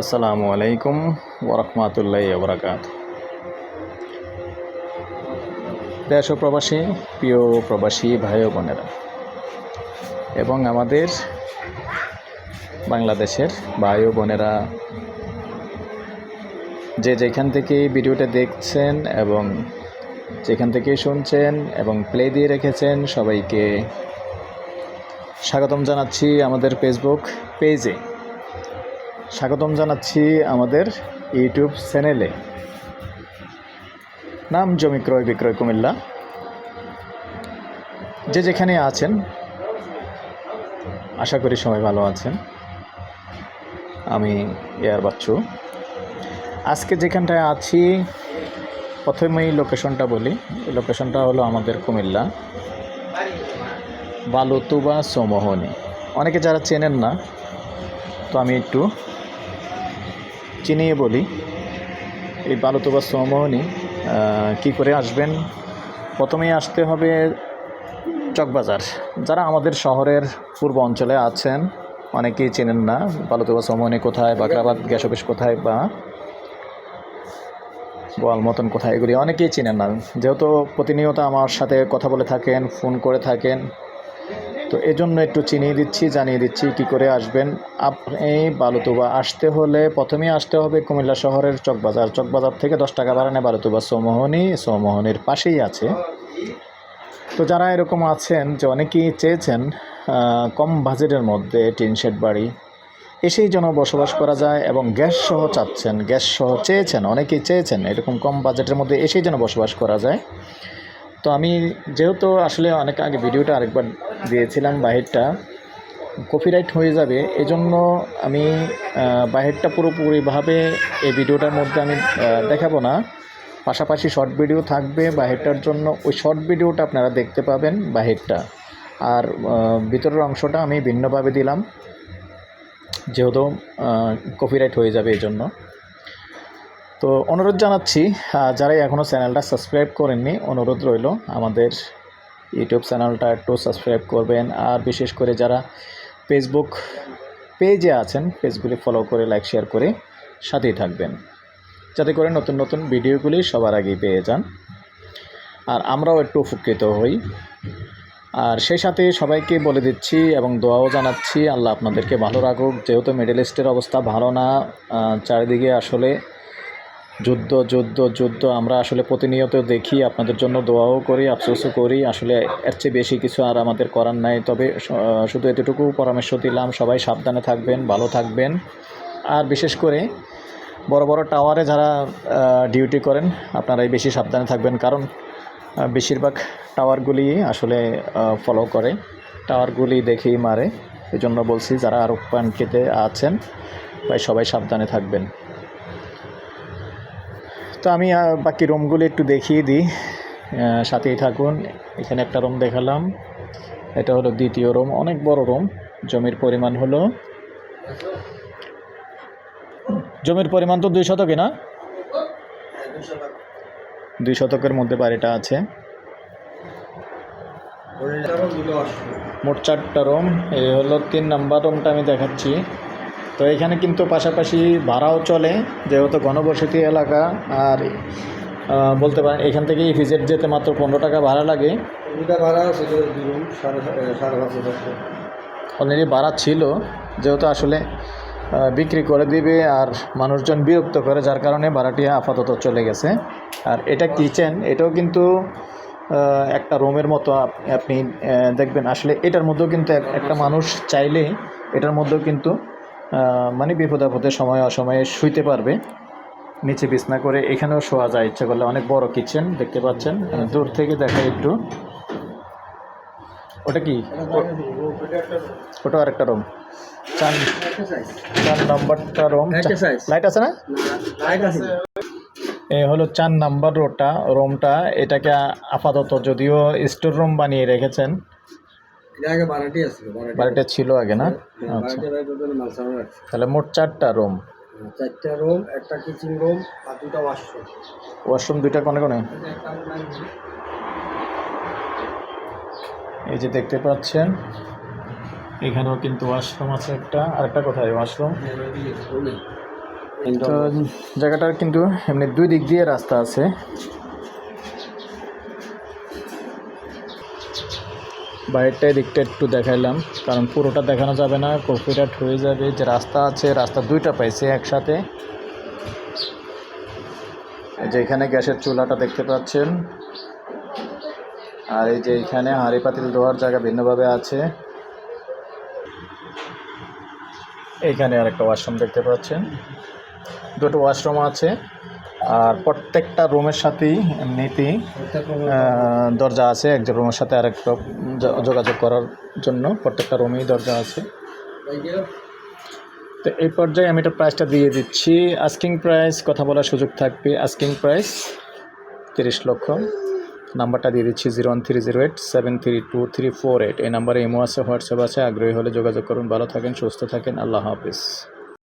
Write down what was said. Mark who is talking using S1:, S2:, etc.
S1: আসসালামু আলাইকুম ওরহমাতুল্লাহি ওবরাকাতুহু। দেশ ও প্রবাসী প্রিয় প্রবাসী ভাই ও বোনেরা এবং আমাদের বাংলাদেশের ভাই ও বোনেরা যে যেখান থেকে ভিডিওটা দেখছেন এবং যেখান থেকে শুনছেন এবং প্লে দিয়ে রেখেছেন সবাইকে স্বাগতম জানাচ্ছি আমাদের ফেসবুক পেজে, স্বাগতম জানাচ্ছি আমাদের ইউটিউব চ্যানেলে। নাম জমি ক্রয় বিক্রয় কুমিল্লা। যে যেখানে আছেন আশা করি সবাই ভালো আছেন। আমি এয়ার বাচ্চু। আজকে যেখানটায় আছি প্রথমেই লোকেশনটা বলি। লোকেশনটা হলো আমাদের কুমিল্লা বালুতুবা চৌমোহনী। অনেকে যারা চেনেন না, তো আমি একটু চিনিয়ে বলি। এই বালুতুবা চৌমোহনী কী করে আসবেন? প্রথমেই আসতে হবে চকবাজার। যারা আমাদের শহরের পূর্ব অঞ্চলে আছেন অনেকেই চেনেন না বালুতুবা চৌমোহনী কোথায়, বাকরাবাদ গ্যাস অফিস কোথায়, বা গোয়াল মতন কোথায়, এগুলি অনেকেই চেনেন না। যেহেতু প্রতিনিয়ত আমার সাথে কথা বলে থাকেন, ফোন করে থাকেন, তো এজন্য একটু চিনিয়ে দিচ্ছি, জানিয়ে দিচ্ছি কী করে আসবেন। আপনি বালুতুবা আসতে হলে প্রথমেই আসতে হবে কুমিল্লা শহরের চকবাজার। চকবাজার থেকে 10 টাকা ভাড়া বালুতুবা চৌমোহনী, চৌমোহনীর পাশেই আছে। তো যারা এরকম আছেন যে অনেকেই চেয়েছেন কম বাজেটের মধ্যে টিন শেড বাড়ি এসেই যেন বসবাস করা যায় এবং গ্যাস সহ চাচ্ছেন, গ্যাস সহ চেয়েছেন, অনেকেই চেয়েছেন এরকম কম বাজেটের মধ্যে এসেই যেন বসবাস করা যায়। তো আমি যেহেতু আসলে অনেক আগে ভিডিওটা আরেকবার দিয়েছিলাম, বাহিরটা কপিরাইট হয়ে যাবে, এজন্য আমি বাহিরটা পুরোপুরিভাবে এই ভিডিওটার মধ্যে আমি দেখাবো না। পাশাপাশি শর্ট ভিডিও থাকবে বাহিরটার জন্য, ওই শর্ট ভিডিওটা আপনারা দেখতে পাবেন বাহিরটা। আর ভিতরের অংশটা আমি ভিন্নভাবে দিলাম, যেহেতু কপিরাইট হয়ে যাবে এই জন্য। তো অনুরোধ জানাচ্ছি, যারাই এখনও চ্যানেলটা সাবস্ক্রাইব করেননি, অনুরোধ রইল আমাদের ইউটিউব চ্যানেলটা একটু সাবস্ক্রাইব করবেন। আর বিশেষ করে যারা ফেসবুক পেজে আছেন পেজগুলি ফলো করে লাইক শেয়ার করে সাথেই থাকবেন, যাতে করে নতুন নতুন ভিডিওগুলি সবার আগেই পেয়ে যান আর আমরাও একটু উপকৃত হই। আর সেই সাথে সবাইকে বলে দিচ্ছি এবং দোয়াও জানাচ্ছি, আল্লাহ আপনাদেরকে ভালো রাখুক। যেহেতু মিডল ইস্টের অবস্থা ভালো না, চারিদিকে আসলে যুদ্ধ যুদ্ধ যুদ্ধ, আমরা আসলে প্রতিনিয়ত দেখি, আপনাদের জন্য দোয়াও করি, আফসোসও করি। আসলে এর চেয়ে বেশি কিছু আর আমাদের করার নাই। তবে শুধু এতটুকু পরামর্শ দিলাম, সবাই সাবধানে থাকবেন, ভালো থাকবেন। আর বিশেষ করে বড় বড় টাওয়ারে যারা ডিউটি করেন আপনারাই বেশি সাবধানে থাকবেন, কারণ বেশিরভাগ টাওয়ারগুলি আসলে ফলো করে, টাওয়ারগুলি দেখেই মারে। এই জন্য বলছি যারা আরব কান্ট্রিতে আছেন ভাই সবাই সাবধানে থাকবেন। তো আমি বাকি রুমগুলি একটু দেখিয়ে দিই, সাথেই থাকুন। এখানে একটা রুম দেখালাম, এটা হলো দ্বিতীয় রুম, অনেক বড় রুম। জমির পরিমাণ হলো 2 শতকে না, 2 শতকের মধ্যে বাড়িটা আছে। মোট 4টা রুম। এই হলো 3 নাম্বার রুমটা আমি দেখাচ্ছি। তো এখানে কিন্তু পাশাপাশি ভাড়াও চলে, যেহেতু ঘনবসতি এলাকা। আর বলতে পারেন এখান থেকে ইপিজেড যেতে মাত্র 15 টাকা ভাড়া লাগে। অলরেডি ভাড়া ছিল, যেহেতু আসলে বিক্রি করে দিবে আর মানুষজন বিরক্ত করে, যার কারণে ভাড়াটি আপাতত চলে গেছে। আর এটা কিচেন, এটাও কিন্তু একটা রুমের মতো আপনি দেখবেন। আসলে এটার মধ্যেও কিন্তু একটা মানুষ চাইলে এটার মধ্যেও কিন্তু মানে বিপদ আপদের সময় অসময়ে শুইতে পারবে, নিচে বিছনা করে এখানেও শোয়া যায় ইচ্ছা করলে। অনেক বড় কিচেন দেখতে পাচ্ছেন, দূর থেকে দেখাই একটু। ওটা কি? ওটা আরেকটা রুম, 4 নম্বরটা রুম। লাইট আছে না? এ হলো 4 নাম্বার রুমটা। এটাকে আপাতত যদিও স্টোর রুম বানিয়ে রেখেছেন, বাড়িটা ছিল আগে না? আচ্ছা, তাহলে মোট 4টা রুম,
S2: 4টা রুম, একটা কিচেন রুম আর 2টা ওয়াশরুম।
S1: ওয়াশরুম 2টা কোনে কোনে? এই যে দেখতে পাচ্ছেন এখানেও কিন্তু ওয়াশরুম আছে একটা। আরেকটা কোথায় ওয়াশরুম? তো জায়গাটার কিন্তু এমনি দুই দিক দিয়ে রাস্তা আছে। বাইরেটাই দিকটা একটু দেখাইলাম, কারণ পুরোটা দেখানো যাবে না, কপিরাইট হয়ে যাবে। যে রাস্তা আছে, রাস্তা দুইটা পাইছে একসাথে। এই যে এখানে গ্যাসের চুলাটা দেখতে পাচ্ছেন, আর এই যে এখানে হাঁড়ি পাতিল ধোয়ার জায়গা ভিন্নভাবে আছে। এইখানে আরেকটা ওয়াশরুম দেখতে পাচ্ছেন, দুটো ওয়াশরুম আছে। আর প্রত্যেকটা রুমের সাথেই এমনিতেই দরজা আছে, একটা রুমের সাথে আরেকটা যোগাযোগ করার জন্য প্রত্যেকটা রুমেই দরজা আছে। তো এই পর্যায়ে আমি এটা প্রাইসটা দিয়ে দিচ্ছি। আস্কিং প্রাইস, কথা বলার সুযোগ থাকবে। আস্কিং প্রাইস 30 লক্ষ। নাম্বারটা দিয়ে দিচ্ছি 01308732348। এই নাম্বারে ইমো আছে, হোয়াটসঅ্যাপ আছে। আগ্রহী হলে যোগাযোগ করুন। ভালো থাকেন, সুস্থ থাকেন। আল্লাহ হাফিজ।